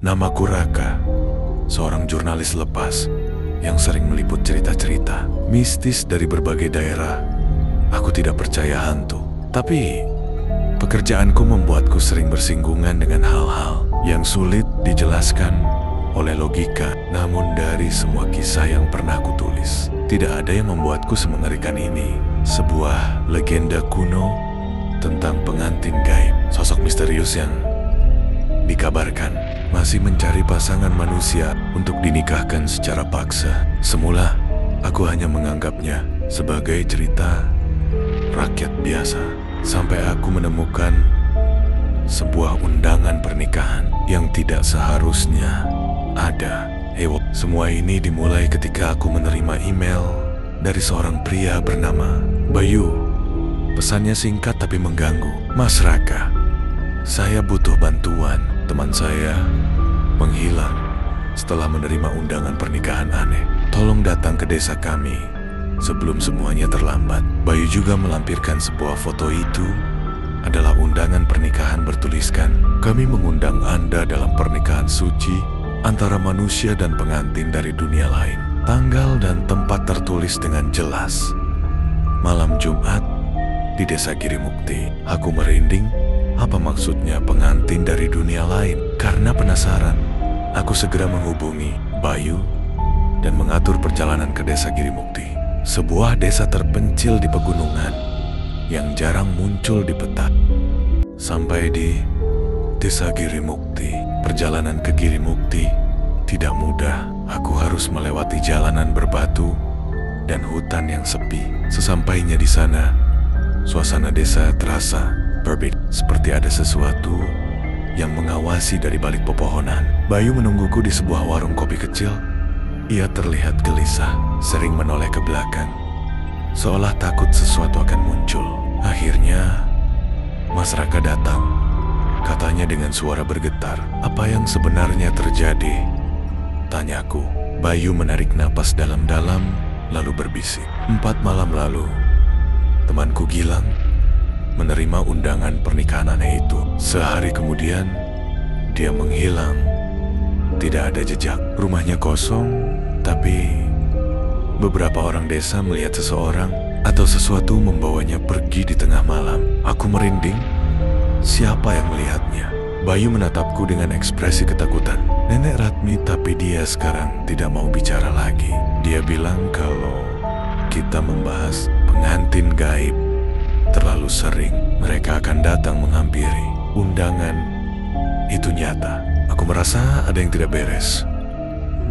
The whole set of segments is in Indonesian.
Namaku Raka, seorang jurnalis lepas yang sering meliput cerita-cerita mistis dari berbagai daerah. Aku tidak percaya hantu, tapi pekerjaanku membuatku sering bersinggungan dengan hal-hal yang sulit dijelaskan oleh logika. Namun dari semua kisah yang pernah kutulis, tidak ada yang membuatku semengerikan ini. Sebuah legenda kuno tentang pengantin gaib, sosok misterius yang dikabarkan masih mencari pasangan manusia untuk dinikahkan secara paksa. Semula, aku hanya menganggapnya sebagai cerita rakyat biasa, sampai aku menemukan sebuah undangan pernikahan yang tidak seharusnya ada. Semua ini dimulai ketika aku menerima email dari seorang pria bernama Bayu. Pesannya singkat tapi mengganggu. Mas Raka, saya butuh bantuan. Teman saya menghilang setelah menerima undangan pernikahan aneh. Tolong datang ke desa kami sebelum semuanya terlambat. Bayu juga melampirkan sebuah foto. Itu adalah undangan pernikahan bertuliskan, "Kami mengundang Anda dalam pernikahan suci antara manusia dan pengantin dari dunia lain." Tanggal dan tempat tertulis dengan jelas. Malam Jumat di Desa Girimukti. Aku merinding. Apa maksudnya pengantin dari dunia lain? Karena penasaran, aku segera menghubungi Bayu dan mengatur perjalanan ke Desa Girimukti, sebuah desa terpencil di pegunungan yang jarang muncul di peta. Sampai di Desa Girimukti, perjalanan ke Girimukti tidak mudah. Aku harus melewati jalanan berbatu dan hutan yang sepi. Sesampainya di sana, suasana desa terasa berbeda, seperti ada sesuatu yang mengawasi dari balik pepohonan. Bayu menungguku di sebuah warung kopi kecil. Ia terlihat gelisah, sering menoleh ke belakang, seolah takut sesuatu akan muncul. Akhirnya, Mas Raka datang. Katanya dengan suara bergetar. "Apa yang sebenarnya terjadi?" tanyaku. Bayu menarik napas dalam-dalam, lalu berbisik. 4 malam lalu, temanku Gilang menerima undangan pernikahan aneh itu. Sehari kemudian, dia menghilang. Tidak ada jejak. Rumahnya kosong, tapi beberapa orang desa melihat seseorang atau sesuatu membawanya pergi di tengah malam. Aku merinding. Siapa yang melihatnya? Bayu menatapku dengan ekspresi ketakutan. Nenek Ratmi, tapi dia sekarang tidak mau bicara lagi. Dia bilang kalau kita membahas pengantin gaib terlalu sering, mereka akan datang menghampiri. Undangan itu nyata. Aku merasa ada yang tidak beres.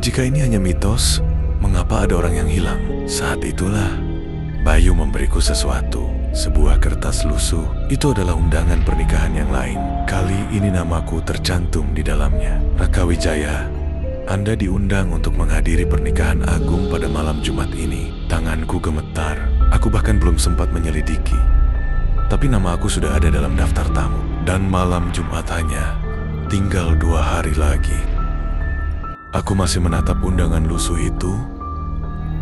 Jika ini hanya mitos, mengapa ada orang yang hilang? Saat itulah Bayu memberiku sesuatu, sebuah kertas lusuh. Itu adalah undangan pernikahan yang lain. Kali ini namaku tercantum di dalamnya. Raka Wijaya, Anda diundang untuk menghadiri pernikahan agung pada malam Jumat ini. Tanganku gemetar. Aku bahkan belum sempat menyelidiki, tapi nama aku sudah ada dalam daftar tamu. Dan malam Jumat hanya tinggal 2 hari lagi. Aku masih menatap undangan lusuh itu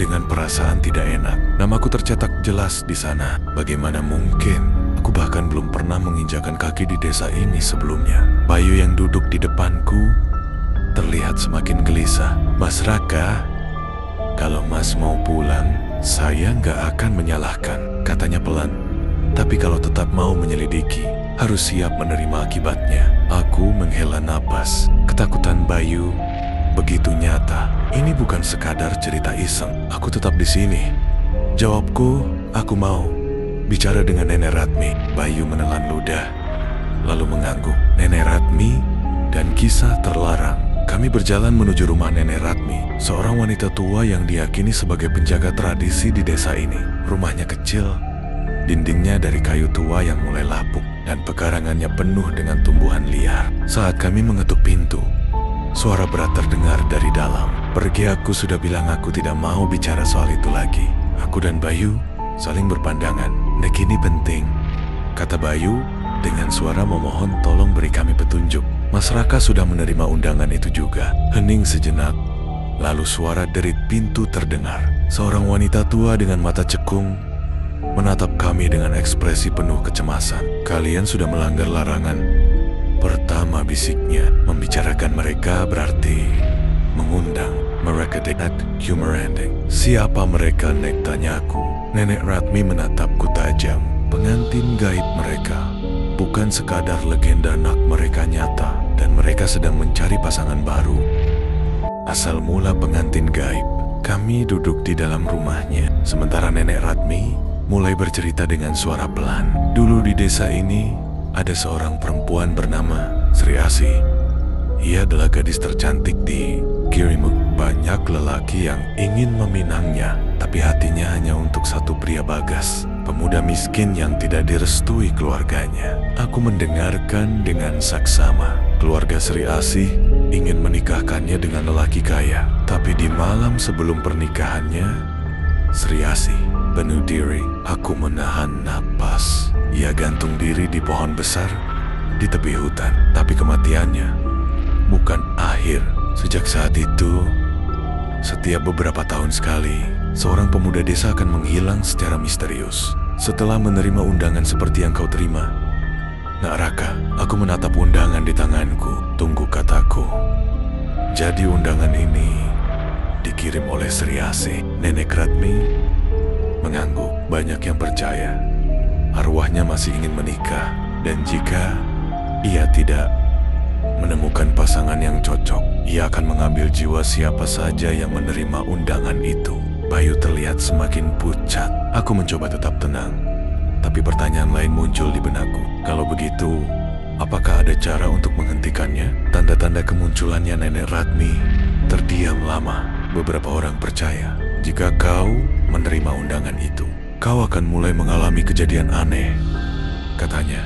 dengan perasaan tidak enak. Namaku tercetak jelas di sana. Bagaimana mungkin? Aku bahkan belum pernah menginjakan kaki di desa ini sebelumnya. Bayu yang duduk di depanku terlihat semakin gelisah. "Mas Raka, kalau Mas mau pulang, saya nggak akan menyalahkan," katanya pelan. "Tapi kalau tetap mau menyelidiki, harus siap menerima akibatnya." Aku menghela napas. Ketakutan Bayu begitu nyata. Ini bukan sekadar cerita iseng. Aku tetap di sini. Jawabku, aku mau bicara dengan Nenek Ratmi. Bayu menelan ludah, lalu mengangguk. Nenek Ratmi dan kisah terlarang. Kami berjalan menuju rumah Nenek Ratmi, seorang wanita tua yang diyakini sebagai penjaga tradisi di desa ini. Rumahnya kecil, dindingnya dari kayu tua yang mulai lapuk, dan pekarangannya penuh dengan tumbuhan liar. Saat kami mengetuk pintu, suara berat terdengar dari dalam. "Pergi, aku sudah bilang aku tidak mau bicara soal itu lagi." Aku dan Bayu saling berpandangan. "Nek, ini penting," kata Bayu dengan suara memohon tolong beri kami petunjuk. Mas Raka sudah menerima undangan itu juga. Hening sejenak, lalu suara derit pintu terdengar. Seorang wanita tua dengan mata cekung menatap kami dengan ekspresi penuh kecemasan. "Kalian sudah melanggar larangan Pertama bisiknya, membicarakan mereka berarti mengundang mereka dekat humor ending. Siapa mereka, Nek, tanyaku. Nenek Ratmi menatapku tajam. Pengantin gaib mereka. Bukan sekadar legenda, nak, mereka nyata. Dan mereka sedang mencari pasangan baru. Asal mula pengantin gaib. Kami duduk di dalam rumahnya. Sementara Nenek Ratmi mulai bercerita dengan suara pelan. Dulu di desa ini ada seorang perempuan bernama Sri Asih. Ia adalah gadis tercantik di Kirimuk. Banyak lelaki yang ingin meminangnya, tapi hatinya hanya untuk satu pria Bagas, pemuda miskin yang tidak direstui keluarganya. Aku mendengarkan dengan saksama. Keluarga Sri Asih ingin menikahkannya dengan lelaki kaya, tapi di malam sebelum pernikahannya, Sri Asih bunuh diri. Aku menahan napas. Ia gantung diri di pohon besar di tepi hutan, tapi kematiannya bukan akhir. Sejak saat itu, setiap beberapa tahun sekali, seorang pemuda desa akan menghilang secara misterius. Setelah menerima undangan seperti yang kau terima, Nak Raka, aku menatap undangan di tanganku. Tunggu, kataku. Jadi undangan ini dikirim oleh Sri Asih. Nenek Ratmi mengangguk. Banyak yang percaya arwahnya masih ingin menikah, dan jika ia tidak menemukan pasangan yang cocok, ia akan mengambil jiwa siapa saja yang menerima undangan itu. Bayu terlihat semakin pucat. Aku mencoba tetap tenang, tapi pertanyaan lain muncul di benakku. Kalau begitu, apakah ada cara untuk menghentikannya? Tanda-tanda kemunculannya Nenek Ratmi terdiam lama. Beberapa orang percaya, jika kau menerima undangan itu, kau akan mulai mengalami kejadian aneh, katanya.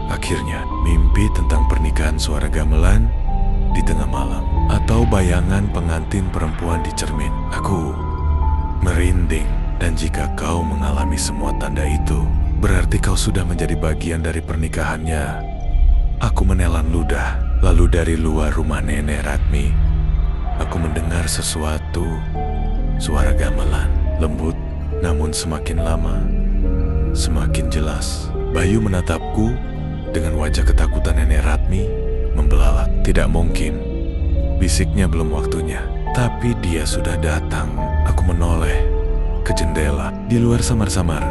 Akhirnya, mimpi tentang pernikahan suara gamelan di tengah malam, atau bayangan pengantin perempuan di cermin. Aku merinding, dan jika kau mengalami semua tanda itu, berarti kau sudah menjadi bagian dari pernikahannya. Aku menelan ludah. Lalu dari luar rumah Nenek Ratmi, aku mendengar sesuatu. Suara gamelan, lembut, namun semakin lama, semakin jelas. Bayu menatapku dengan wajah ketakutan. Nenek Ratmi membelalak. Tidak mungkin, bisiknya belum waktunya. Tapi dia sudah datang. Aku menoleh ke jendela. Di luar samar-samar,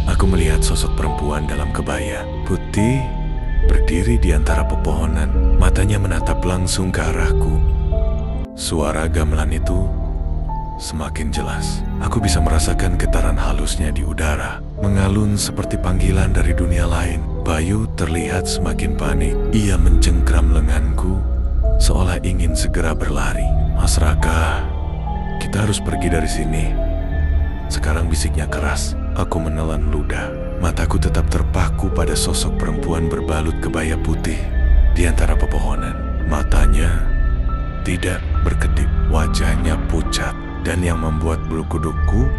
aku melihat sosok perempuan dalam kebaya putih berdiri di antara pepohonan. Matanya menatap langsung ke arahku. Suara gamelan itu semakin jelas. Aku bisa merasakan getaran halusnya di udara, mengalun seperti panggilan dari dunia lain. Bayu terlihat semakin panik. Ia mencengkram lenganku, seolah ingin segera berlari. Mas Raka, kita harus pergi dari sini. Sekarang bisiknya keras. Aku menelan ludah. Mataku tetap terpaku pada sosok perempuan berbalut kebaya putih di antara pepohonan. Matanya tidak berkedip, wajahnya pucat. Dan yang membuat bulu kudukku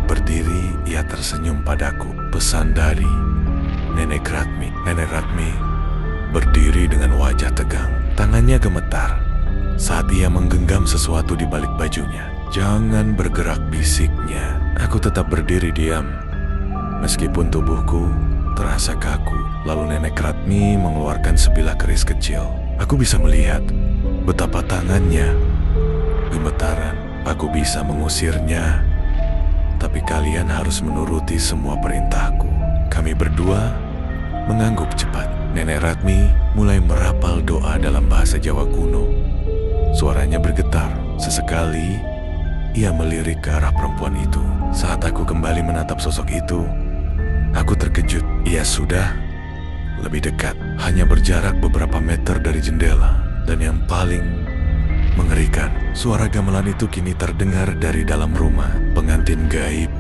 berdiri, ia tersenyum padaku. Pesan dari Nenek Ratmi. Nenek Ratmi berdiri dengan wajah tegang. Tangannya gemetar saat ia menggenggam sesuatu di balik bajunya. Jangan bergerak, bisiknya. Aku tetap berdiri diam, meskipun tubuhku terasa kaku. Lalu Nenek Ratmi mengeluarkan sebilah keris kecil. Aku bisa melihat betapa tangannya gemetaran. Aku bisa mengusirnya, tapi kalian harus menuruti semua perintahku. Kami berdua mengangguk cepat. Nenek Ratmi mulai merapal doa dalam bahasa Jawa kuno. Suaranya bergetar. Sesekali, ia melirik ke arah perempuan itu. Saat aku kembali menatap sosok itu, aku terkejut. Ia sudah lebih dekat, hanya berjarak beberapa meter dari jendela. Dan yang paling mengerikan, suara gamelan itu kini terdengar dari dalam rumah. Pengantin gaib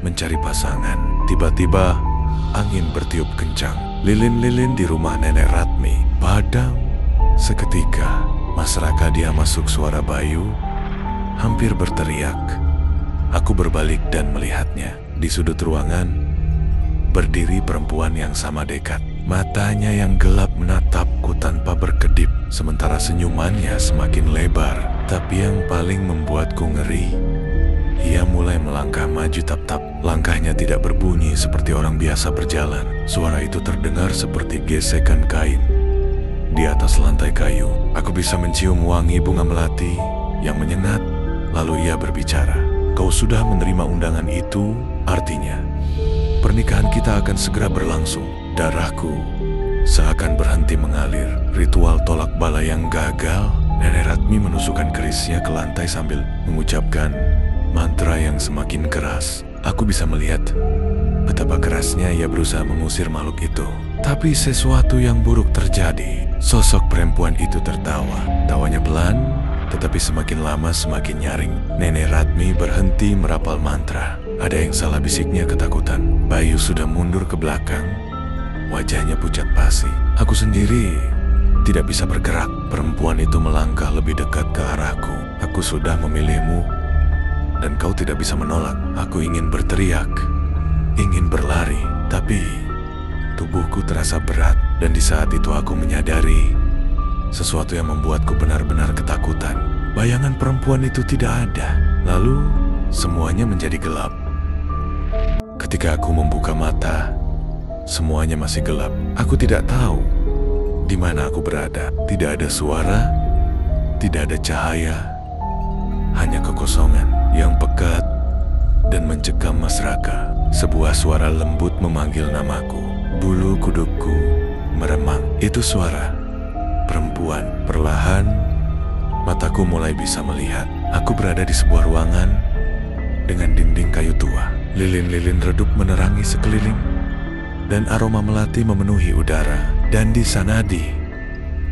mencari pasangan. Tiba-tiba angin bertiup kencang. Lilin-lilin di rumah Nenek Ratmi padam seketika. Mas Raka, dia masuk, suara Bayu hampir berteriak. Aku berbalik dan melihatnya. Di sudut ruangan berdiri perempuan yang sama dekat. Matanya yang gelap menatapku tanpa berkedip, sementara senyumannya semakin lebar. Tapi yang paling membuatku ngeri, ia mulai melangkah maju tap-tap. Langkahnya tidak berbunyi seperti orang biasa berjalan. Suara itu terdengar seperti gesekan kain di atas lantai kayu. Aku bisa mencium wangi bunga melati yang menyengat. Lalu ia berbicara, "Kau sudah menerima undangan itu, artinya pernikahan kita akan segera berlangsung." Darahku seakan berhenti mengalir. Ritual tolak bala yang gagal. Nenek Ratmi menusukkan kerisnya ke lantai sambil mengucapkan mantra yang semakin keras. Aku bisa melihat betapa kerasnya ia berusaha mengusir makhluk itu. Tapi sesuatu yang buruk terjadi. Sosok perempuan itu tertawa. Tawanya pelan, tetapi semakin lama semakin nyaring. Nenek Ratmi berhenti merapal mantra. Ada yang salah, bisiknya ketakutan. Bayu sudah mundur ke belakang. Wajahnya pucat pasi. Aku sendiri tidak bisa bergerak. Perempuan itu melangkah lebih dekat ke arahku. "Aku sudah memilihmu, dan kau tidak bisa menolak." Aku ingin berteriak, ingin berlari, tapi tubuhku terasa berat. Dan di saat itu aku menyadari sesuatu yang membuatku benar-benar ketakutan. Bayangan perempuan itu tidak ada. Lalu semuanya menjadi gelap. Ketika aku membuka mata, semuanya masih gelap. Aku tidak tahu di mana aku berada. Tidak ada suara, tidak ada cahaya, hanya kekosongan yang pekat dan mencekam Mas Raka. Sebuah suara lembut memanggil namaku. Bulu kudukku meremang. Itu suara perempuan. Perlahan, mataku mulai bisa melihat. Aku berada di sebuah ruangan dengan dinding kayu tua. Lilin-lilin redup menerangi sekeliling, dan aroma melati memenuhi udara. Dan di sana di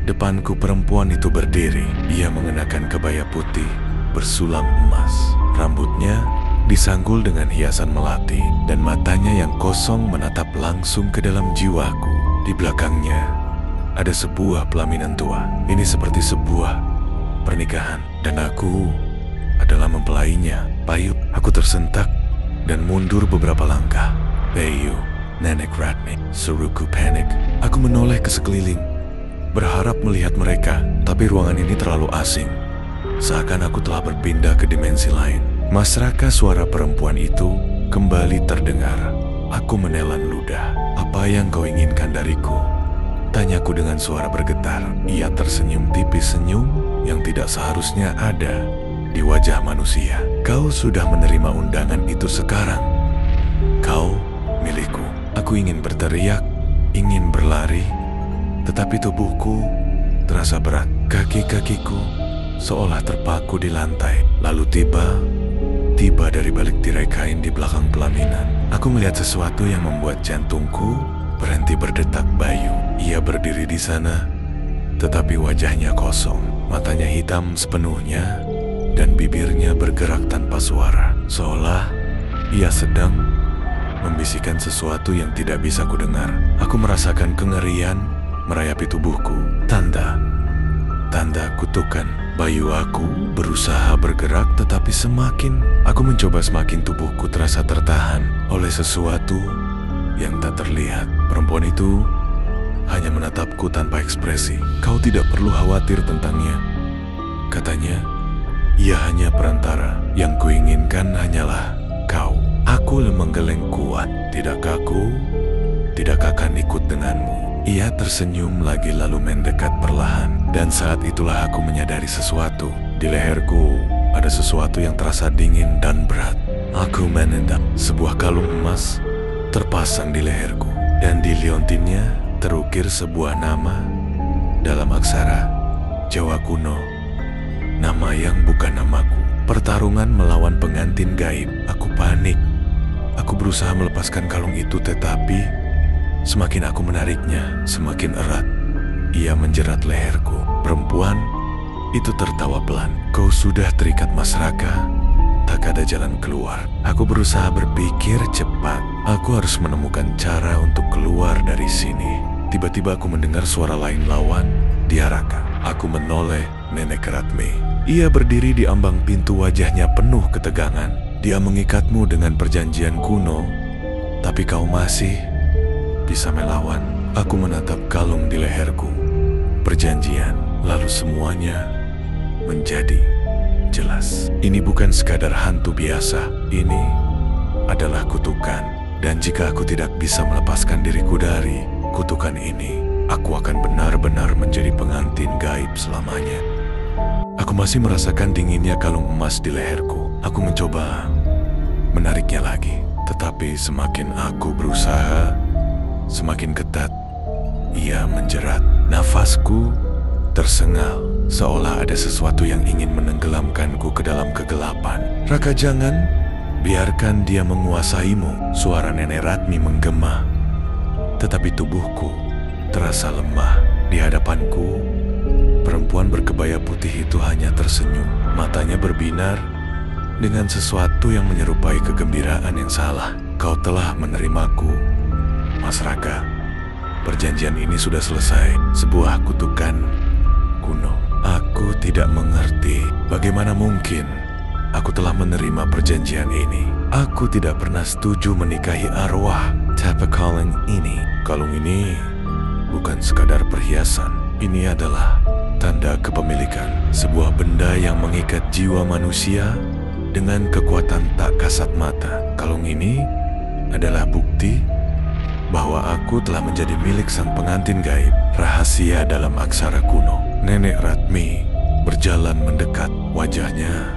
depanku perempuan itu berdiri. Ia mengenakan kebaya putih bersulam emas. Rambutnya disanggul dengan hiasan melati, dan matanya yang kosong menatap langsung ke dalam jiwaku. Di belakangnya ada sebuah pelaminan tua. Ini seperti sebuah pernikahan, dan aku adalah mempelainya. Bayu, aku tersentak dan mundur beberapa langkah. Bayu, Nenek Ratmi, seruku panik. Aku menoleh ke sekeliling, berharap melihat mereka, tapi ruangan ini terlalu asing. Seakan aku telah berpindah ke dimensi lain. Mas Raka, suara perempuan itu kembali terdengar. Aku menelan ludah. "Apa yang kau inginkan dariku?" tanyaku dengan suara bergetar. Ia tersenyum tipis, senyum yang tidak seharusnya ada di wajah manusia. "Kau sudah menerima undangan itu sekarang. Kau milikku." Aku ingin berteriak, ingin berlari, tetapi tubuhku terasa berat. Kaki-kakiku seolah terpaku di lantai. Lalu tiba dari balik tirai kain di belakang pelaminan. Aku melihat sesuatu yang membuat jantungku berhenti berdetak. Bayu, ia berdiri di sana, tetapi wajahnya kosong. Matanya hitam sepenuhnya, dan bibirnya bergerak tanpa suara. Seolah ia sedang membisikkan sesuatu yang tidak bisa kudengar. Aku merasakan kengerian merayapi tubuhku. Tanda kutukan. Bayu, aku berusaha bergerak, tetapi semakin aku mencoba, semakin tubuhku terasa tertahan oleh sesuatu yang tak terlihat. Perempuan itu hanya menatapku tanpa ekspresi. "Kau tidak perlu khawatir tentangnya," katanya. "Ia hanya perantara. Yang kuinginkan hanyalah kau." Aku menggeleng kuat. "Tidak kaku, tidak akan ikut denganmu." Ia tersenyum lagi lalu mendekat perlahan. Dan saat itulah aku menyadari sesuatu. Di leherku ada sesuatu yang terasa dingin dan berat. Aku menendang. Sebuah kalung emas terpasang di leherku, dan di liontinnya terukir sebuah nama dalam aksara Jawa kuno. Nama yang bukan namaku. Pertarungan melawan pengantin gaib. Aku panik. Aku berusaha melepaskan kalung itu, tetapi semakin aku menariknya, semakin erat. Ia menjerat leherku. Perempuan itu tertawa pelan. "Kau sudah terikat, Mas Raka. Tak ada jalan keluar." Aku berusaha berpikir cepat. Aku harus menemukan cara untuk keluar dari sini. Tiba-tiba aku mendengar suara lain lawan di Raka. Aku menoleh Nenek Ratmi. Ia berdiri di ambang pintu, wajahnya penuh ketegangan. "Dia mengikatmu dengan perjanjian kuno, tapi kau masih bisa melawan." Aku menatap kalung di leherku. Perjanjian. Lalu semuanya menjadi jelas. Ini bukan sekadar hantu biasa. Ini adalah kutukan. Dan jika aku tidak bisa melepaskan diriku dari kutukan ini, aku akan benar-benar menjadi pengantin gaib selamanya. Aku masih merasakan dinginnya kalung emas di leherku. Aku mencoba menariknya lagi, tetapi semakin aku berusaha, semakin ketat ia menjerat. Nafasku tersengal, seolah ada sesuatu yang ingin menenggelamkanku ke dalam kegelapan. Raka, jangan biarkan dia menguasaimu. Suara Nenek Ratmi menggema, tetapi tubuhku terasa lemah. Di hadapanku, perempuan berkebaya putih itu hanya tersenyum. Matanya berbinar dengan sesuatu yang menyerupai kegembiraan yang salah. Kau telah menerimaku, Mas Raka. Perjanjian ini sudah selesai. Sebuah kutukan kuno. Aku tidak mengerti bagaimana mungkin aku telah menerima perjanjian ini. Aku tidak pernah setuju menikahi arwah. Tapi kalung ini, bukan sekadar perhiasan. Ini adalah tanda kepemilikan. Sebuah benda yang mengikat jiwa manusia dengan kekuatan tak kasat mata. Kalung ini adalah bukti bahwa aku telah menjadi milik sang pengantin gaib. Rahasia dalam aksara kuno. Nenek Ratmi berjalan mendekat, wajahnya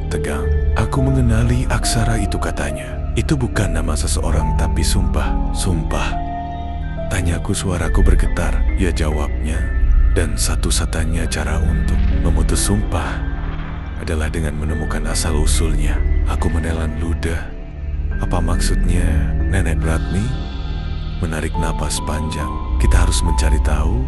tegang. Aku mengenali aksara itu, katanya. Itu bukan nama seseorang, tapi sumpah. Sumpah? Tanyaku, suaraku bergetar. Ya, jawabnya. Dan satu-satunya cara untuk memutus sumpah adalah dengan menemukan asal-usulnya. Aku menelan ludah. Apa maksudnya Nenek Ratmi? Menarik napas panjang. Kita harus mencari tahu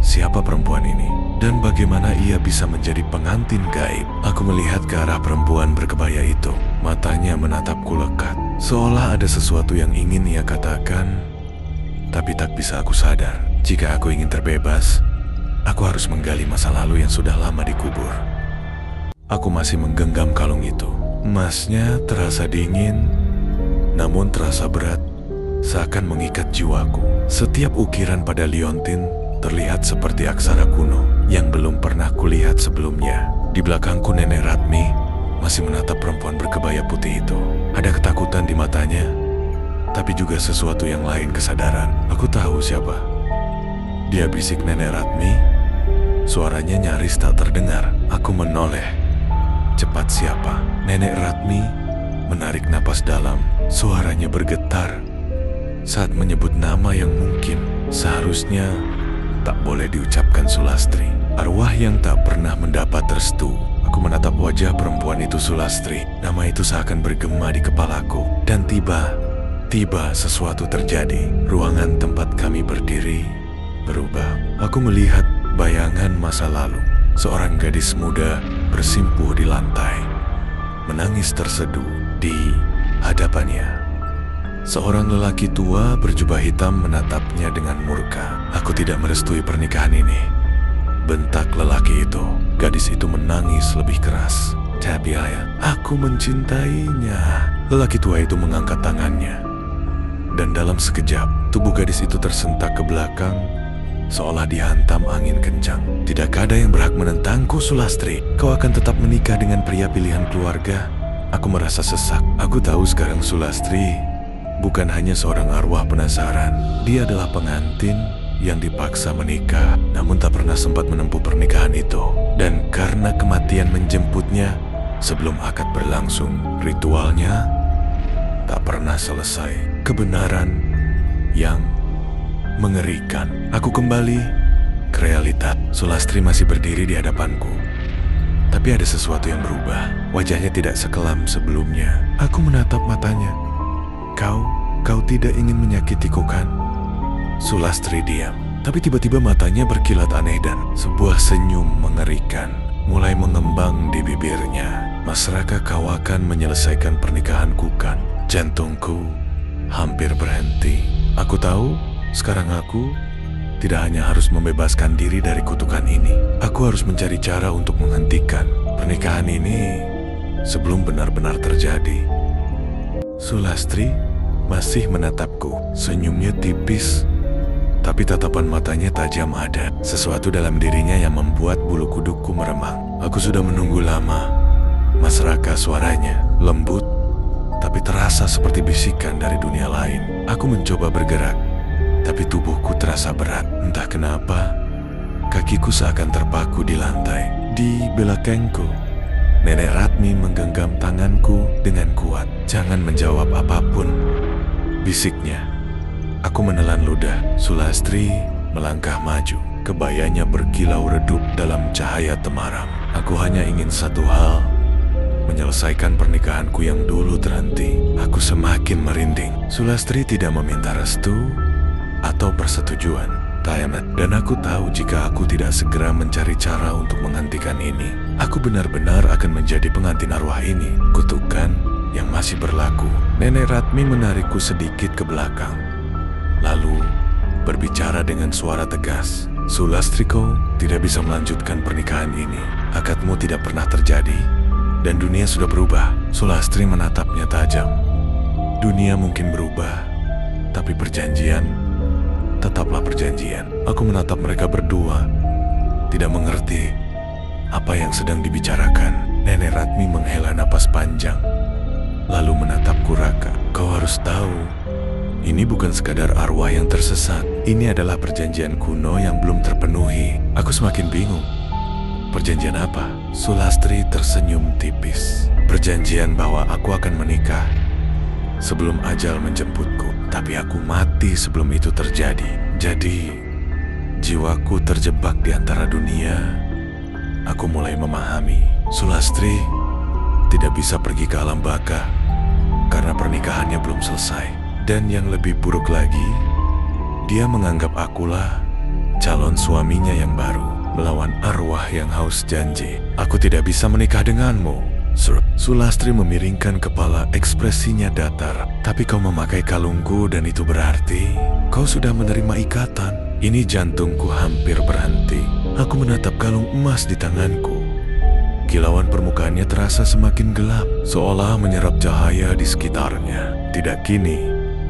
siapa perempuan ini dan bagaimana ia bisa menjadi pengantin gaib. Aku melihat ke arah perempuan berkebaya itu. Matanya menatapku lekat, seolah ada sesuatu yang ingin ia katakan, tapi tak bisa aku sadar. Jika aku ingin terbebas, aku harus menggali masa lalu yang sudah lama dikubur. Aku masih menggenggam kalung itu. Emasnya terasa dingin, namun terasa berat, seakan mengikat jiwaku. Setiap ukiran pada liontin terlihat seperti aksara kuno yang belum pernah kulihat sebelumnya. Di belakangku, Nenek Ratmi masih menatap perempuan berkebaya putih itu. Ada ketakutan di matanya, tapi juga sesuatu yang lain, kesadaran. Aku tahu siapa dia, bisik Nenek Ratmi. Suaranya nyaris tak terdengar. Aku menoleh. Cepat, siapa? Nenek Ratmi menarik napas dalam. Suaranya bergetar saat menyebut nama yang mungkin seharusnya tak boleh diucapkan. Sulastri, arwah yang tak pernah mendapat restu. Aku menatap wajah perempuan itu, Sulastri. Nama itu seakan bergema di kepalaku. Dan tiba sesuatu terjadi. Ruangan tempat kami berdiri berubah. Aku melihat bayangan masa lalu. Seorang gadis muda bersimpuh di lantai, menangis terseduh. Di hadapannya, seorang lelaki tua berjubah hitam menatapnya dengan murka. Aku tidak merestui pernikahan ini, bentak lelaki itu. Gadis itu menangis lebih keras. Tapi ayah, aku mencintainya. Lelaki tua itu mengangkat tangannya, dan dalam sekejap tubuh gadis itu tersentak ke belakang, seolah dihantam angin kencang. Tidakkah ada yang berhak menentangku, Sulastri? Kau akan tetap menikah dengan pria pilihan keluarga? Aku merasa sesak. Aku tahu sekarang Sulastri bukan hanya seorang arwah penasaran. Dia adalah pengantin yang dipaksa menikah, namun tak pernah sempat menempuh pernikahan itu. Dan karena kematian menjemputnya sebelum akad berlangsung, ritualnya tak pernah selesai. Kebenaran yang mengerikan. Aku kembali ke realitas. Sulastri masih berdiri di hadapanku, tapi ada sesuatu yang berubah. Wajahnya tidak sekelam sebelumnya. Aku menatap matanya. Kau tidak ingin menyakitiku, kan? Sulastri diam, tapi tiba-tiba matanya berkilat aneh dan sebuah senyum mengerikan mulai mengembang di bibirnya. Mas Raka, kau akan menyelesaikan pernikahanku, kan? Jantungku hampir berhenti. Aku tahu sekarang aku tidak hanya harus membebaskan diri dari kutukan ini. Aku harus mencari cara untuk menghentikan pernikahan ini sebelum benar-benar terjadi. Sulastri masih menatapku. Senyumnya tipis, tapi tatapan matanya tajam. Ada sesuatu dalam dirinya yang membuat bulu kudukku meremang. Aku sudah menunggu lama. Mas Raka, suaranya lembut, tapi terasa seperti bisikan dari dunia lain. Aku mencoba bergerak, tapi tubuhku terasa berat. Entah kenapa, kakiku seakan terpaku di lantai. Di belakangku, Nenek Ratmi menggenggam tanganku dengan kuat. "Jangan menjawab apapun," bisiknya. Aku menelan ludah. Sulastri melangkah maju. Kebayanya berkilau redup dalam cahaya temaram. Aku hanya ingin satu hal, menyelesaikan pernikahanku yang dulu terhenti. Aku semakin merinding. Sulastri tidak meminta restu atau persetujuan. Dan aku tahu jika aku tidak segera mencari cara untuk menghentikan ini, aku benar-benar akan menjadi pengantin arwah ini. Kutukan yang masih berlaku. Nenek Ratmi menarikku sedikit ke belakang, lalu berbicara dengan suara tegas. "Sulastriko tidak bisa melanjutkan pernikahan ini. Akadmu tidak pernah terjadi, dan dunia sudah berubah." Sulastri menatapnya tajam. "Dunia mungkin berubah, tapi perjanjian tetaplah perjanjian." Aku menatap mereka berdua, tidak mengerti apa yang sedang dibicarakan. Nenek Ratmi menghela napas panjang, lalu menatapku, "Raka, kau harus tahu, ini bukan sekadar arwah yang tersesat. Ini adalah perjanjian kuno yang belum terpenuhi." Aku semakin bingung. "Perjanjian apa?" Sulastri tersenyum tipis. "Perjanjian bahwa aku akan menikah sebelum ajal menjemputku. Tapi aku mati sebelum itu terjadi. Jadi, jiwaku terjebak di antara dunia." Aku mulai memahami. Sulastri tidak bisa pergi ke alam baka karena pernikahannya belum selesai. Dan yang lebih buruk lagi, dia menganggap akulah calon suaminya yang baru, melawan arwah yang haus janji. "Aku tidak bisa menikah denganmu." Sulastri memiringkan kepala, ekspresinya datar. "Tapi kau memakai kalungku dan itu berarti kau sudah menerima ikatan." Ini jantungku hampir berhenti. Aku menatap kalung emas di tanganku. Kilauan permukaannya terasa semakin gelap, seolah menyerap cahaya di sekitarnya. Tidak kini,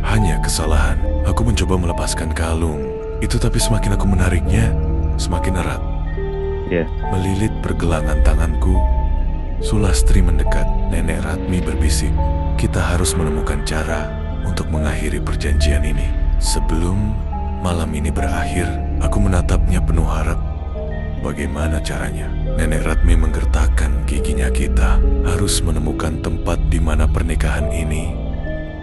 hanya kesalahan. Aku mencoba melepaskan kalung itu, tapi semakin aku menariknya, semakin erat. Melilit pergelangan tanganku, Sulastri mendekat. Nenek Ratmi berbisik, "Kita harus menemukan cara untuk mengakhiri perjanjian ini sebelum malam ini berakhir." Aku menatapnya penuh harap. "Bagaimana caranya?" Nenek Ratmi menggertakkan giginya. "Kita harus menemukan tempat di mana pernikahan ini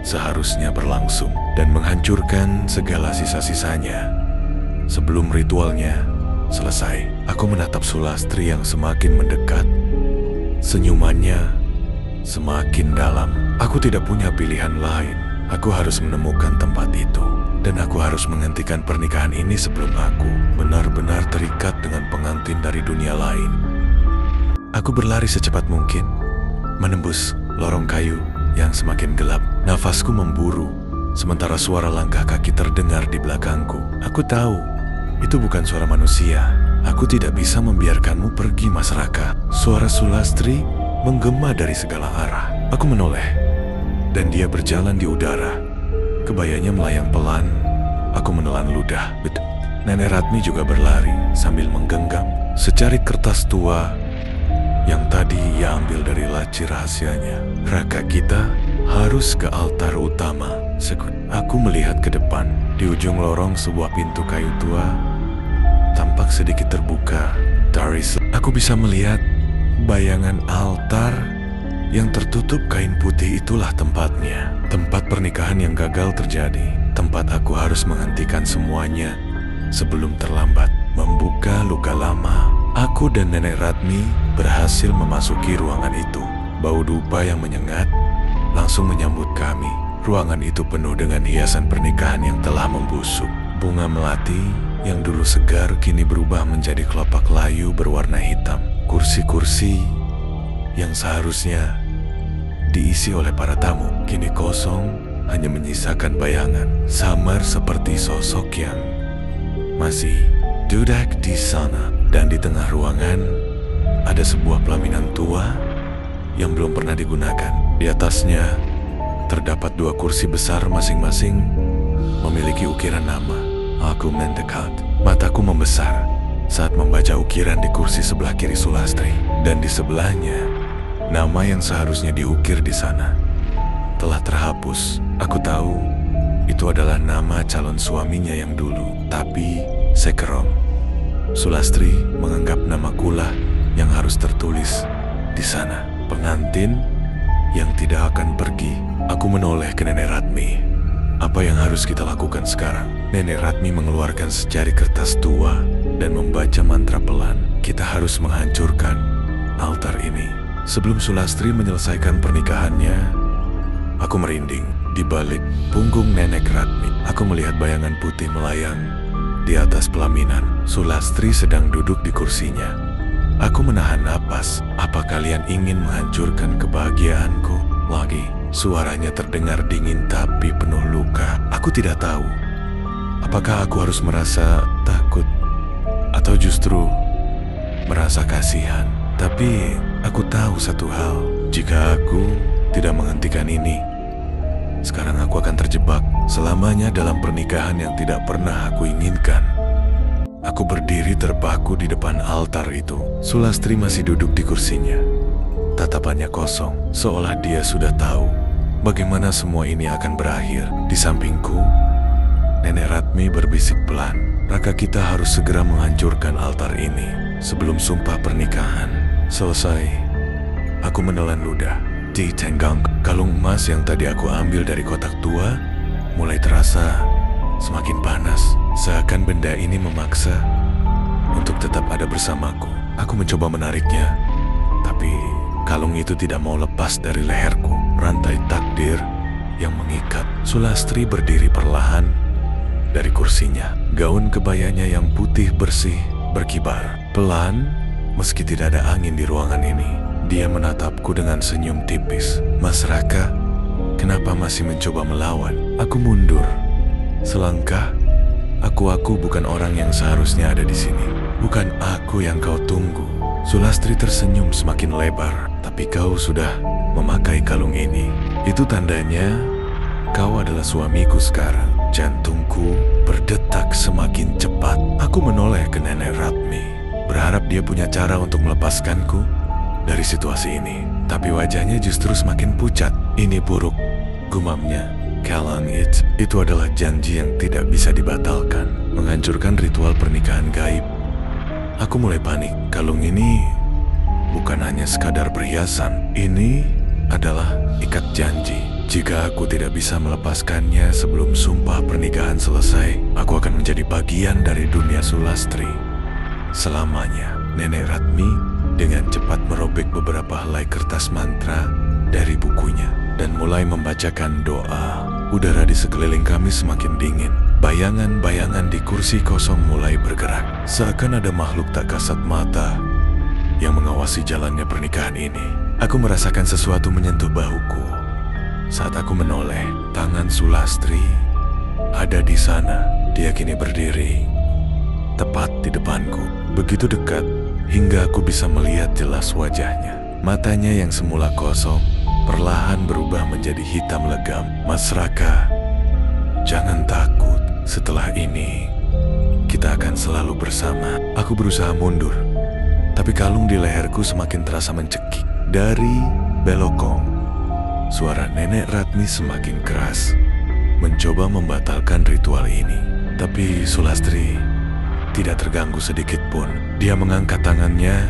seharusnya berlangsung dan menghancurkan segala sisa-sisanya sebelum ritualnya selesai." Aku menatap Sulastri yang semakin mendekat. Senyumannya semakin dalam. Aku tidak punya pilihan lain. Aku harus menemukan tempat itu. Dan aku harus menghentikan pernikahan ini sebelum aku benar-benar terikat dengan pengantin dari dunia lain. Aku berlari secepat mungkin, menembus lorong kayu yang semakin gelap. Nafasku memburu, sementara suara langkah kaki terdengar di belakangku. Aku tahu, itu bukan suara manusia. Aku tidak bisa membiarkanmu pergi, Mas Raka. Suara Sulastri menggema dari segala arah. Aku menoleh, dan dia berjalan di udara. Kebayanya melayang pelan. Aku menelan ludah. Nenek Ratmi juga berlari sambil menggenggam secarik kertas tua yang tadi ia ambil dari laci rahasianya. "Raka, kita harus ke altar utama." Aku melihat ke depan. Di ujung lorong sebuah pintu kayu tua tampak sedikit terbuka. Aku bisa melihat bayangan altar yang tertutup kain putih. Itulah tempatnya. Tempat pernikahan yang gagal terjadi. Tempat aku harus menghentikan semuanya sebelum terlambat. Membuka luka lama. Aku dan Nenek Ratmi berhasil memasuki ruangan itu. Bau dupa yang menyengat langsung menyambut kami. Ruangan itu penuh dengan hiasan pernikahan yang telah membusuk. Bunga melati yang dulu segar kini berubah menjadi kelopak layu berwarna hitam. Kursi-kursi yang seharusnya diisi oleh para tamu kini kosong, hanya menyisakan bayangan samar seperti sosok yang masih duduk di sana. Dan di tengah ruangan ada sebuah pelaminan tua yang belum pernah digunakan. Di atasnya terdapat 2 kursi besar, masing-masing memiliki ukiran nama. Aku mendekat. Mataku membesar saat membaca ukiran di kursi sebelah kiri Sulastri. Dan di sebelahnya, nama yang seharusnya diukir di sana telah terhapus. Aku tahu Itu adalah nama calon suaminya yang dulu, tapi Sekerom. Sulastri menganggap nama kulah yang harus tertulis di sana. Pengantin yang tidak akan pergi. Aku menoleh ke Nenek Ratmi. Apa yang harus kita lakukan sekarang? Nenek Ratmi mengeluarkan secari kertas tua dan membaca mantra pelan. Kita harus menghancurkan altar ini. Sebelum Sulastri menyelesaikan pernikahannya, aku merinding. Di balik punggung Nenek Ratmi, aku melihat bayangan putih melayang di atas pelaminan. Sulastri sedang duduk di kursinya. Aku menahan napas. Apa kalian ingin menghancurkan kebahagiaanku lagi? Suaranya terdengar dingin tapi penuh luka. Aku tidak tahu. Apakah aku harus merasa takut atau justru merasa kasihan? Tapi aku tahu satu hal. Jika aku tidak menghentikan ini, sekarang aku akan terjebak selamanya dalam pernikahan yang tidak pernah aku inginkan. Aku berdiri terpaku di depan altar itu. Sulastri masih duduk di kursinya. Tatapannya kosong, seolah dia sudah tahu bagaimana semua ini akan berakhir. Di sampingku, Nenek Ratmi berbisik pelan. Raka, kita harus segera menghancurkan altar ini sebelum sumpah pernikahan selesai. Aku menelan ludah. Di tenggang kalung emas yang tadi aku ambil dari kotak tua mulai terasa semakin panas. Seakan benda ini memaksa untuk tetap ada bersamaku. Aku mencoba menariknya, tapi kalung itu tidak mau lepas dari leherku. Rantai takdir yang mengikat. Sulastri berdiri perlahan dari kursinya. Gaun kebayanya yang putih bersih berkibar. Pelan, meski tidak ada angin di ruangan ini. Dia menatapku dengan senyum tipis. Mas Raka, kenapa masih mencoba melawan? Aku mundur selangkah. Aku bukan orang yang seharusnya ada di sini. Bukan aku yang kau tunggu. Sulastri tersenyum semakin lebar. Tapi kau sudah memakai kalung ini. Itu tandanya kau adalah suamiku sekarang. Jantungku berdetak semakin cepat. Aku menoleh ke Nenek Ratmi, berharap dia punya cara untuk melepaskanku dari situasi ini. Tapi wajahnya justru semakin pucat. Ini buruk, gumamnya. Kalang itu adalah janji yang tidak bisa dibatalkan. Menghancurkan ritual pernikahan gaib. Aku mulai panik. Kalung ini bukan hanya sekadar perhiasan. Ini adalah ikat janji. Jika aku tidak bisa melepaskannya sebelum sumpah pernikahan selesai, aku akan menjadi bagian dari dunia Sulastri selamanya. Nenek Ratmi dengan cepat merobek beberapa helai kertas mantra dari bukunya dan mulai membacakan doa. Udara di sekeliling kami semakin dingin. Bayangan-bayangan di kursi kosong mulai bergerak. Seakan ada makhluk tak kasat mata yang mengawasi jalannya pernikahan ini. Aku merasakan sesuatu menyentuh bahuku. Saat aku menoleh, tangan Sulastri ada di sana. Dia kini berdiri tepat di depanku. Begitu dekat hingga aku bisa melihat jelas wajahnya. Matanya yang semula kosong perlahan berubah menjadi hitam legam. Mas Raka, jangan takut. Setelah ini, kita akan selalu bersama. Aku berusaha mundur, tapi kalung di leherku semakin terasa mencekik. Dari belokong, suara Nenek Ratmi semakin keras, mencoba membatalkan ritual ini. Tapi Sulastri tidak terganggu sedikit pun. Dia mengangkat tangannya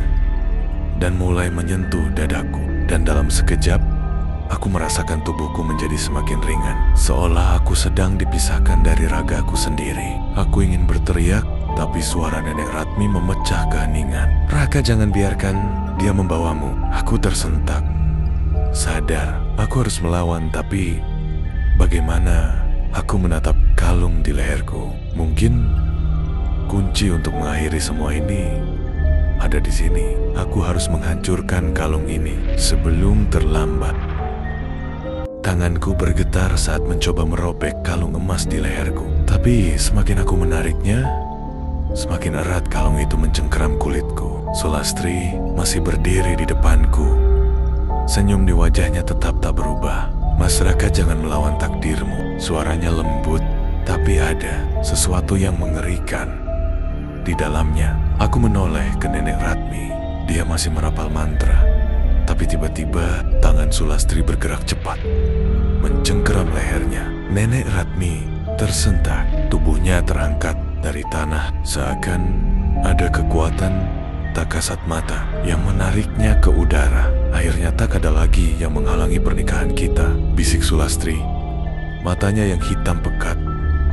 dan mulai menyentuh dadaku. Dan dalam sekejap, aku merasakan tubuhku menjadi semakin ringan, seolah aku sedang dipisahkan dari ragaku sendiri. Aku ingin berteriak, tapi suara Nenek Ratmi memecah keheningan. Raka, jangan biarkan dia membawamu. Aku tersentak. Sadar, aku harus melawan, tapi bagaimana? Aku menatap kalung di leherku. Mungkin kunci untuk mengakhiri semua ini ada di sini. Aku harus menghancurkan kalung ini sebelum terlambat. Tanganku bergetar saat mencoba merobek kalung emas di leherku. Tapi semakin aku menariknya, semakin erat kalung itu mencengkeram kulitku. Sulastri masih berdiri di depanku. Senyum di wajahnya tetap tak berubah. Mas Raka, jangan melawan takdirmu. Suaranya lembut, tapi ada sesuatu yang mengerikan di dalamnya. Aku menoleh ke Nenek Ratmi. Dia masih merapal mantra. Tapi tiba-tiba tangan Sulastri bergerak cepat, mencengkeram lehernya. Nenek Ratmi tersentak, tubuhnya terangkat dari tanah, seakan ada kekuatan tak kasat mata yang menariknya ke udara. Akhirnya tak ada lagi yang menghalangi pernikahan kita, bisik Sulastri. Matanya yang hitam pekat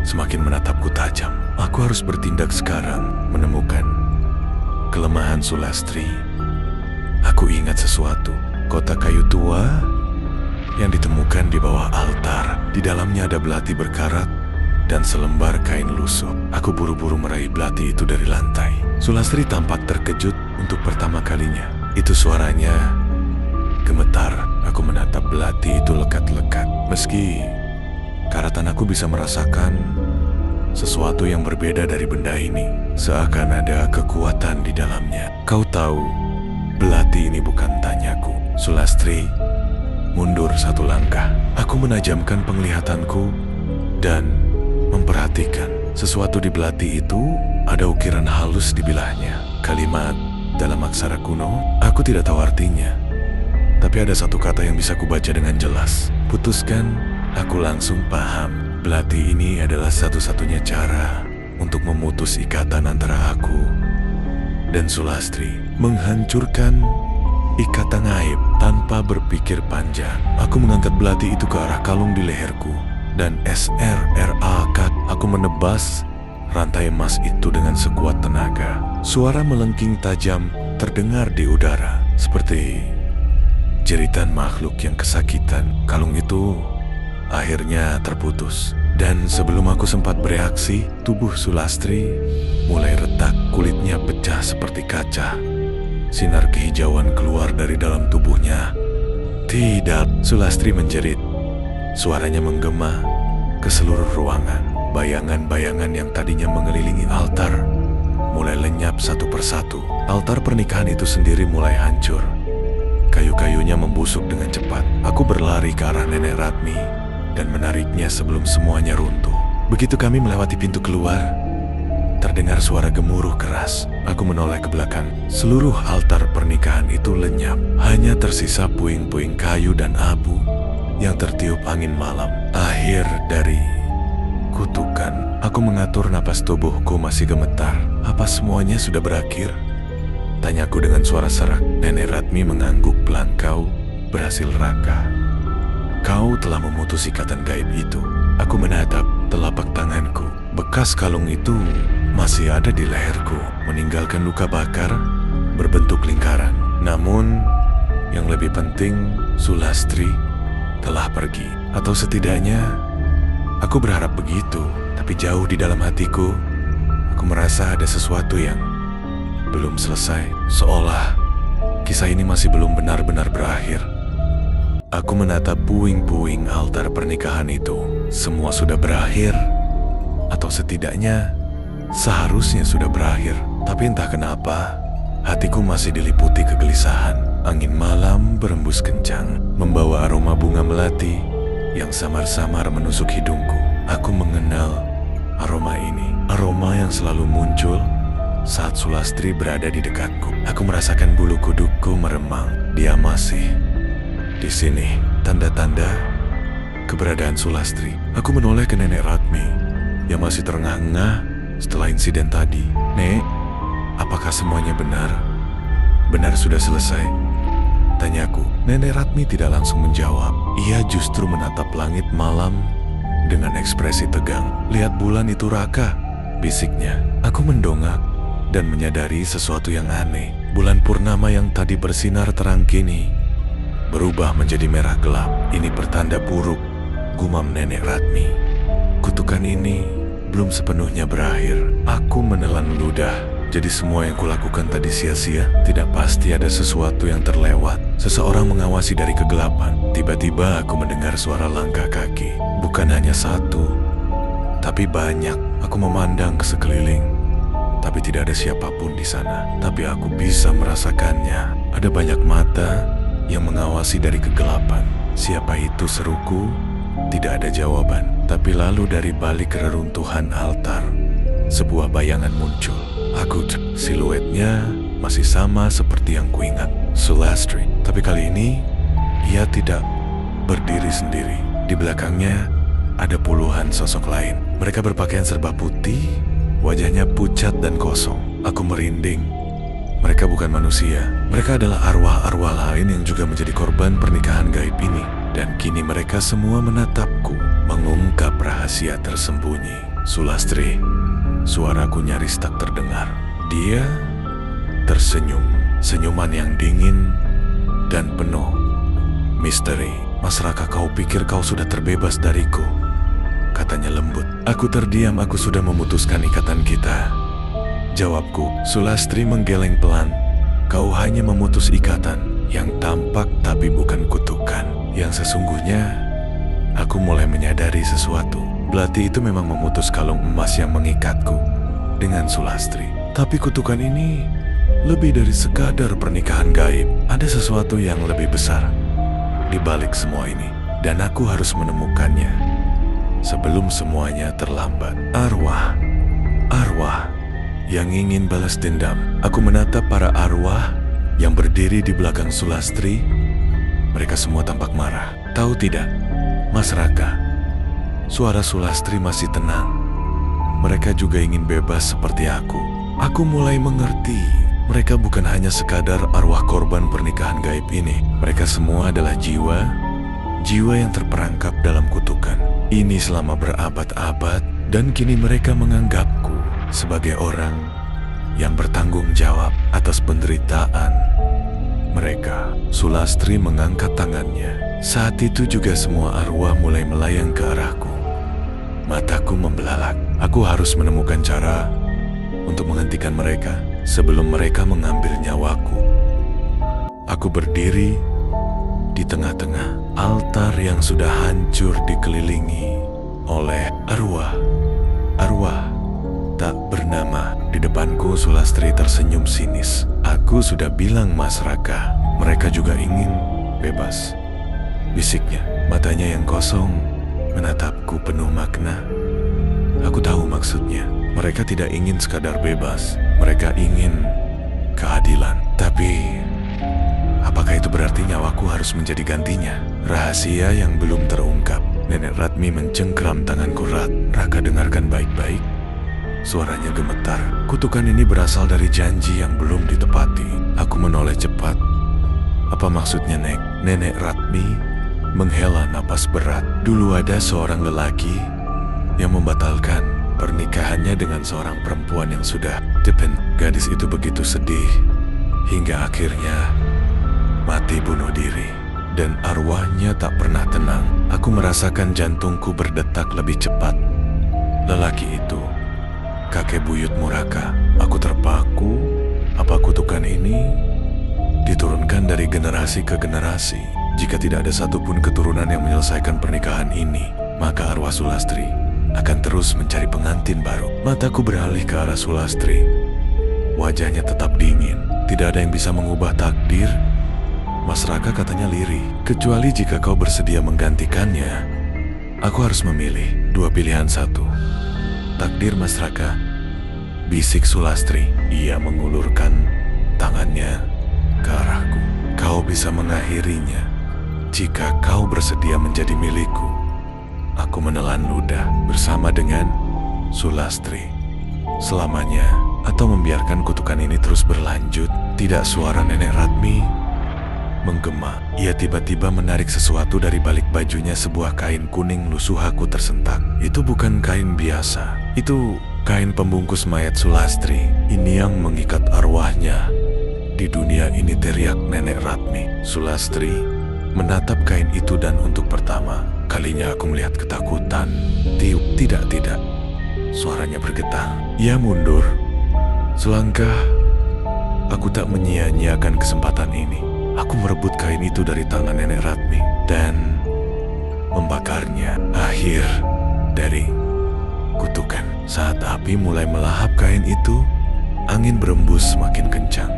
semakin menatapku tajam. Aku harus bertindak sekarang, menemukan kelemahan Sulastri. Aku ingat sesuatu, kotak kayu tua yang ditemukan di bawah altar. Di dalamnya ada belati berkarat dan selembar kain lusuh. Aku buru-buru meraih belati itu dari lantai. Sulastri tampak terkejut untuk pertama kalinya. Itu suaranya gemetar. Aku menatap belati itu lekat-lekat. Meski karatan aku bisa merasakan sesuatu yang berbeda dari benda ini. Seakan ada kekuatan di dalamnya. Kau tahu, belati ini bukan, tanyaku. Sulastri mundur satu langkah. Aku menajamkan penglihatanku dan memperhatikan sesuatu di belati itu. Ada ukiran halus di bilahnya. Kalimat dalam aksara kuno. Aku tidak tahu artinya, tapi ada satu kata yang bisa kubaca dengan jelas. Putuskan. Aku langsung paham. Belati ini adalah satu-satunya cara untuk memutus ikatan antara aku dan Sulastri. Menghancurkan ikatan gaib tanpa berpikir panjang. Aku mengangkat belati itu ke arah kalung di leherku. Dan SRRAK, aku menebas rantai emas itu dengan sekuat tenaga. Suara melengking tajam terdengar di udara, seperti jeritan makhluk yang kesakitan. Kalung itu akhirnya terputus. Dan sebelum aku sempat bereaksi, tubuh Sulastri mulai retak. Kulitnya pecah seperti kaca. Sinar kehijauan keluar dari dalam tubuhnya. Tidak, Sulastri menjerit. Suaranya menggema ke seluruh ruangan. Bayangan-bayangan yang tadinya mengelilingi altar mulai lenyap satu persatu. Altar pernikahan itu sendiri mulai hancur. Kayu-kayunya membusuk dengan cepat. Aku berlari ke arah Nenek Ratmi dan menariknya sebelum semuanya runtuh. Begitu kami melewati pintu keluar, terdengar suara gemuruh keras. Aku menoleh ke belakang. Seluruh altar pernikahan itu lenyap. Hanya tersisa puing-puing kayu dan abu yang tertiup angin malam. Akhir dari kutukan. Aku mengatur napas tubuhku masih gemetar. Apa semuanya sudah berakhir? Tanyaku dengan suara serak. Nenek Ratmi mengangguk pelan. Kau berhasil, Raka. Kau telah memutus ikatan gaib itu. Aku menatap telapak tanganku. Bekas kalung itu masih ada di leherku, meninggalkan luka bakar berbentuk lingkaran. Namun, yang lebih penting, Sulastri telah pergi. Atau setidaknya, aku berharap begitu. Tapi jauh di dalam hatiku, aku merasa ada sesuatu yang belum selesai. Seolah kisah ini masih belum benar-benar berakhir. Aku menatap puing-puing altar pernikahan itu. Semua sudah berakhir, atau setidaknya seharusnya sudah berakhir. Tapi entah kenapa, hatiku masih diliputi kegelisahan. Angin malam berembus kencang, membawa aroma bunga melati yang samar-samar menusuk hidungku. Aku mengenal aroma ini. Aroma yang selalu muncul saat Sulastri berada di dekatku. Aku merasakan bulu kudukku meremang. Dia masih di sini. Tanda-tanda keberadaan Sulastri. Aku menoleh ke Nenek Ratmi yang masih terengah-engah setelah insiden tadi. Nek, apakah semuanya benar? Benar sudah selesai? Tanyaku. Nenek Ratmi tidak langsung menjawab. Ia justru menatap langit malam dengan ekspresi tegang. Lihat bulan itu, Raka, bisiknya. Aku mendongak dan menyadari sesuatu yang aneh. Bulan purnama yang tadi bersinar terang kini berubah menjadi merah gelap. Ini pertanda buruk, gumam Nenek Ratmi. Kutukan ini belum sepenuhnya berakhir. Aku menelan ludah. Jadi semua yang kulakukan tadi sia-sia. Tidak pasti ada sesuatu yang terlewat. Seseorang mengawasi dari kegelapan. Tiba-tiba aku mendengar suara langkah kaki. Bukan hanya satu, tapi banyak. Aku memandang ke sekeliling, tapi tidak ada siapapun di sana. Tapi aku bisa merasakannya. Ada banyak mata yang mengawasi dari kegelapan. Siapa itu, seruku? Tidak ada jawaban. Tapi lalu dari balik reruntuhan altar, sebuah bayangan muncul. Siluetnya masih sama seperti yang kuingat, Sulastri. Tapi kali ini, ia tidak berdiri sendiri. Di belakangnya ada puluhan sosok lain. Mereka berpakaian serba putih, wajahnya pucat dan kosong. Aku merinding. Mereka bukan manusia. Mereka adalah arwah-arwah lain yang juga menjadi korban pernikahan gaib ini. Dan kini mereka semua menatapku, mengungkap rahasia tersembunyi. Sulastri, suaraku nyaris tak terdengar. Dia tersenyum, senyuman yang dingin dan penuh misteri. Mas Raka, kau pikir kau sudah terbebas dariku? Katanya lembut. Aku terdiam, aku sudah memutuskan ikatan kita. Jawabku. Sulastri menggeleng pelan. Kau hanya memutus ikatan yang tampak tapi bukan kutukan. Yang sesungguhnya, aku mulai menyadari sesuatu. Belati itu memang memutus kalung emas yang mengikatku dengan Sulastri. Tapi kutukan ini lebih dari sekadar pernikahan gaib. Ada sesuatu yang lebih besar di balik semua ini. Dan aku harus menemukannya sebelum semuanya terlambat. Arwah yang ingin balas dendam. Aku menatap para arwah yang berdiri di belakang Sulastri. Mereka semua tampak marah. Tahu tidak, Mas Raka, suara Sulastri masih tenang. Mereka juga ingin bebas seperti aku. Aku mulai mengerti. Mereka bukan hanya sekadar arwah korban pernikahan gaib ini. Mereka semua adalah jiwa yang terperangkap dalam kutukan ini selama berabad-abad. Dan kini mereka menganggapku sebagai orang yang bertanggung jawab atas penderitaan mereka. Sulastri mengangkat tangannya. Saat itu juga semua arwah mulai melayang ke arahku. Mataku membelalak. Aku harus menemukan cara untuk menghentikan mereka sebelum mereka mengambil nyawaku. Aku berdiri di tengah-tengah altar yang sudah hancur dikelilingi oleh arwah tak bernama. Di depanku Sulastri tersenyum sinis. Aku sudah bilang, Mas Raka, mereka juga ingin bebas, bisiknya. Matanya yang kosong menatapku penuh makna. Aku tahu maksudnya. Mereka tidak ingin sekadar bebas. Mereka ingin keadilan. Tapi apakah itu berarti nyawaku harus menjadi gantinya? Rahasia yang belum terungkap. Nenek Ratmi mencengkram tanganku erat. Raka, dengarkan baik-baik. Suaranya gemetar. Kutukan ini berasal dari janji yang belum ditepati. Aku menoleh cepat. Apa maksudnya, Nek? Nenek Ratmi menghela napas berat. Dulu ada seorang lelaki yang membatalkan pernikahannya dengan seorang perempuan yang sudah depen. Gadis itu begitu sedih hingga akhirnya mati bunuh diri. Dan arwahnya tak pernah tenang. Aku merasakan jantungku berdetak lebih cepat. Lelaki itu kakek buyut Muraka. Aku terpaku. Apa kutukan ini diturunkan dari generasi ke generasi? Jika tidak ada satupun keturunan yang menyelesaikan pernikahan ini, maka arwah Sulastri akan terus mencari pengantin baru. Mataku beralih ke arah Sulastri. Wajahnya tetap dingin. Tidak ada yang bisa mengubah takdir. Mas Raka katanya lirih. Kecuali jika kau bersedia menggantikannya. Aku harus memilih dua pilihan satu. Takdir, Mas Raka, bisik Sulastri. Ia mengulurkan tangannya ke arahku. Kau bisa mengakhirinya jika kau bersedia menjadi milikku. Aku menelan ludah bersama dengan Sulastri selamanya, atau membiarkan kutukan ini terus berlanjut. Tidak. Suara Nenek Ratmi menggema. Ia tiba-tiba menarik sesuatu dari balik bajunya. Sebuah kain kuning lusuh. Aku tersentak. Itu bukan kain biasa. Itu kain pembungkus mayat Sulastri. Ini yang mengikat arwahnya di dunia ini, teriak Nenek Ratmi. Sulastri menatap kain itu dan untuk pertama kalinya aku melihat ketakutan. Tiup. Tidak. Suaranya bergetar. Ia mundur selangkah. Aku tak menyia-nyiakan kesempatan ini. Aku merebut kain itu dari tangan Nenek Ratmi dan membakarnya. Akhir dari kutukan. Saat api mulai melahap kain itu, angin berembus semakin kencang.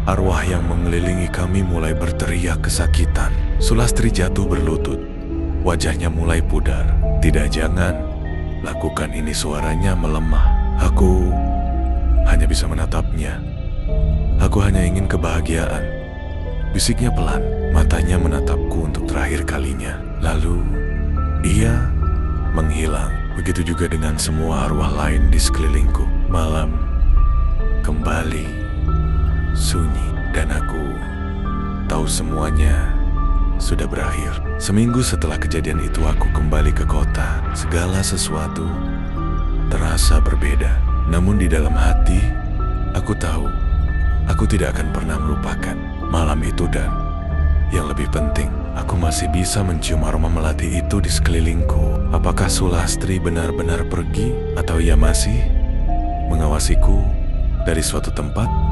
Arwah yang mengelilingi kami mulai berteriak kesakitan. Sulastri jatuh berlutut. Wajahnya mulai pudar. Tidak, jangan lakukan ini. Suaranya melemah. Aku hanya bisa menatapnya. Aku hanya ingin kebahagiaan. Bisiknya pelan. Matanya menatapku untuk terakhir kalinya. Lalu Ia menghilang. Begitu juga dengan semua arwah lain di sekelilingku. Malam kembali sunyi dan aku tahu semuanya sudah berakhir. Seminggu setelah kejadian itu aku kembali ke kota. Segala sesuatu terasa berbeda. Namun di dalam hati, aku tahu aku tidak akan pernah melupakan malam itu, dan yang lebih penting, aku masih bisa mencium aroma melati itu di sekelilingku. Apakah Sulastri benar-benar pergi atau ia masih mengawasiku dari suatu tempat?